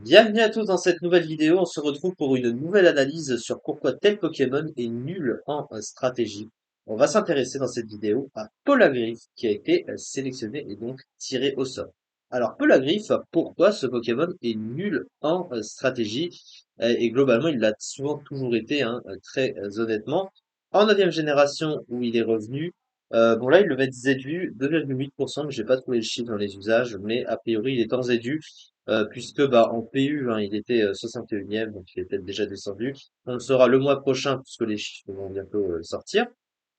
Bienvenue à tous dans cette nouvelle vidéo. On se retrouve pour une nouvelle analyse sur pourquoi tel Pokémon est nul en stratégie. On va s'intéresser dans cette vidéo à Polagriff qui a été sélectionné et donc tiré au sort. Alors Polagriff, pourquoi ce Pokémon est nul en stratégie? Et globalement, il l'a souvent toujours été, hein, très honnêtement. En 9e génération où il est revenu, bon là il le met ZU 2,8%, mais j'ai pas trouvé le chiffre dans les usages, mais a priori il est en ZU. Puisque bah en PU, hein, il était 61e, donc il est peut-être déjà descendu. On le saura le mois prochain, puisque les chiffres vont bientôt sortir.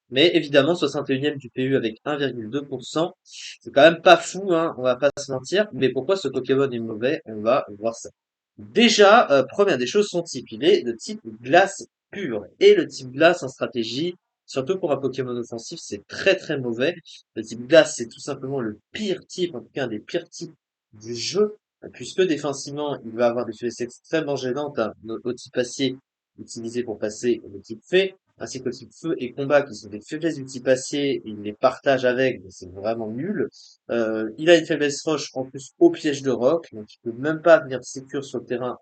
Mais évidemment, 61e du PU avec 1,2%, c'est quand même pas fou, hein, on va pas se mentir. Mais pourquoi ce Pokémon est mauvais? On va voir ça. Déjà, première des choses, son type. Il est de type glace pure. Et le type glace en stratégie, surtout pour un Pokémon offensif, c'est très très mauvais. Le type glace, c'est tout simplement le pire type, en tout cas un des pires types du jeu, puisque défensivement, il va avoir des faiblesses extrêmement gênantes, hein, au type acier utilisé pour passer le type fée, ainsi que le type feu et combat, qui sont des faiblesses du type acier, il les partage avec, mais c'est vraiment nul. Il a une faiblesse roche en plus au piège de roc, donc il peut même pas venir sécure sur le terrain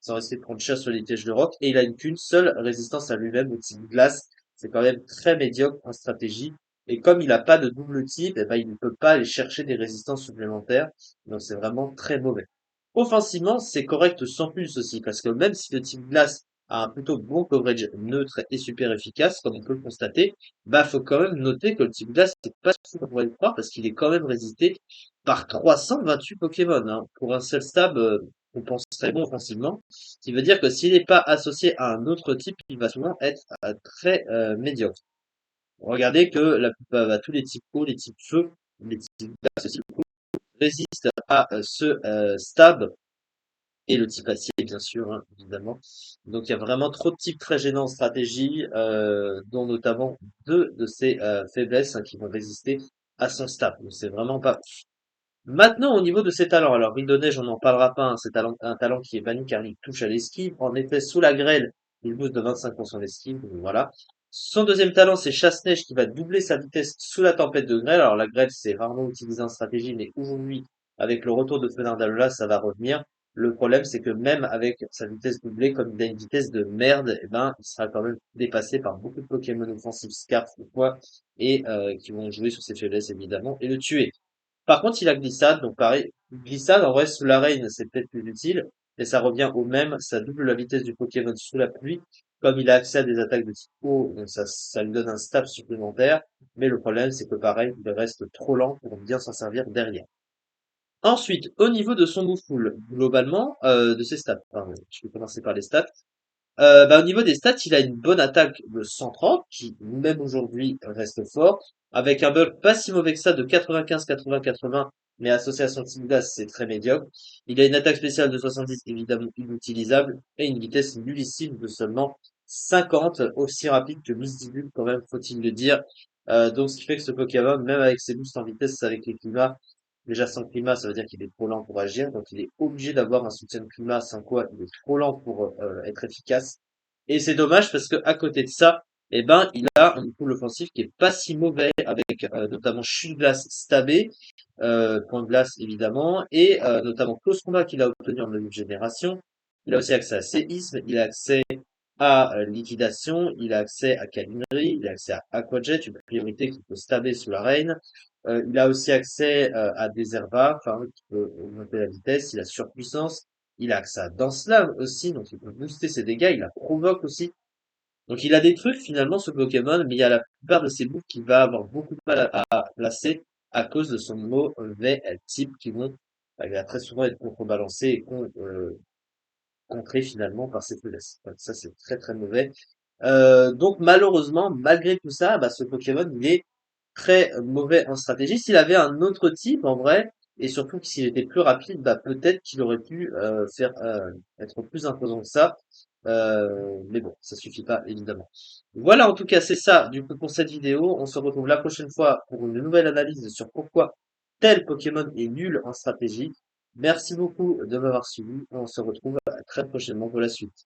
sans risquer de prendre cher sur les pièges de roc. Et il a qu'une seule résistance à lui-même au type glace. C'est quand même très médiocre en stratégie. Et comme il n'a pas de double type, eh ben, il ne peut pas aller chercher des résistances supplémentaires. Donc c'est vraiment très mauvais. Offensivement, c'est correct sans plus aussi, parce que même si le type glace a un plutôt bon coverage neutre et super efficace, comme on peut le constater, bah faut quand même noter que le type glace, c'est pas ce qu'on pourrait le croire, parce qu'il est quand même résisté par 328 Pokémon, hein. Pour un seul stab, on pense très bon offensivement. Ce qui veut dire que s'il n'est pas associé à un autre type, il va souvent être très médiocre. Regardez que la plupart, bah, tous les types eau, les types feu, les types glace aussi, résistent à ce stab et le type acier, bien sûr, hein, évidemment. Donc il y a vraiment trop de types très gênants en stratégie, dont notamment deux de ces faiblesses, hein, qui vont résister à son stab. Donc c'est vraiment pas. Maintenant, au niveau de ses talents, alors Neige, on n'en parlera pas, hein, c'est un talent qui est banni car il touche à l'esquive. En effet, sous la grêle, il booste de 25% l'esquive, donc voilà. Son deuxième talent, c'est Chasse-Neige qui va doubler sa vitesse sous la tempête de grêle. Alors la grêle, c'est rarement utilisé en stratégie, mais aujourd'hui, avec le retour de Fenardalola, ça va revenir. Le problème, c'est que même avec sa vitesse doublée, comme il a une vitesse de merde, eh ben, il sera quand même dépassé par beaucoup de Pokémon offensifs Scarf ou quoi, et qui vont jouer sur ses faiblesses évidemment, et le tuer. Par contre, il a glissade, donc pareil, glissade, en vrai, sous la rain, c'est peut-être plus utile, et ça revient au même, ça double la vitesse du Pokémon sous la pluie, comme il a accès à des attaques de type eau, donc ça lui donne un stab supplémentaire, mais le problème, c'est que pareil, il reste trop lent pour bien s'en servir derrière. Ensuite, au niveau de son move pool, globalement, de ses stats, pardon, je vais commencer par les stats. Bah, au niveau des stats, il a une bonne attaque de 130, qui même aujourd'hui reste fort, avec un bulk pas si mauvais que ça de 95, 80, 80, mais associé à son type glace, c'est très médiocre. Il a une attaque spéciale de 70, évidemment inutilisable, et une vitesse nullissime de seulement 50, aussi rapide que Misdibule, quand même, faut-il le dire. Donc, ce qui fait que ce Pokémon, même avec ses boosts en vitesse, avec les climats, déjà sans climat, ça veut dire qu'il est trop lent pour agir, donc il est obligé d'avoir un soutien de climat, sans quoi il est trop lent pour être efficace. Et c'est dommage parce que à côté de ça, eh ben, il a un pool offensif qui est pas si mauvais, avec notamment chute glace stabé, point de glace évidemment, et notamment close combat qu'il a obtenu en nouvelle génération. Il a aussi accès à séisme, il a accès à liquidation, il a accès à câlinerie, il a accès à aquajet, une priorité qui peut stabber sous la reine. Il a aussi accès à Désherba, enfin, qui peut augmenter la vitesse, il a surpuissance, il a accès à Danse Lame aussi, donc il peut booster ses dégâts, il la provoque aussi. Donc il a des trucs finalement ce Pokémon, mais il y a la plupart de ses moves qu'il va avoir beaucoup de mal à placer à cause de son mauvais type qui vont, il va très souvent être contrebalancé et contré finalement par ses faiblesses. Donc ça c'est très très mauvais. Donc malheureusement, malgré tout ça, bah, ce Pokémon il est très mauvais en stratégie. S'il avait un autre type en vrai, et surtout que s'il était plus rapide, bah peut-être qu'il aurait pu faire être plus imposant que ça. Mais bon, ça suffit pas évidemment. Voilà, en tout cas, c'est ça du coup pour cette vidéo. On se retrouve la prochaine fois pour une nouvelle analyse sur pourquoi tel Pokémon est nul en stratégie. Merci beaucoup de m'avoir suivi. On se retrouve très prochainement pour la suite.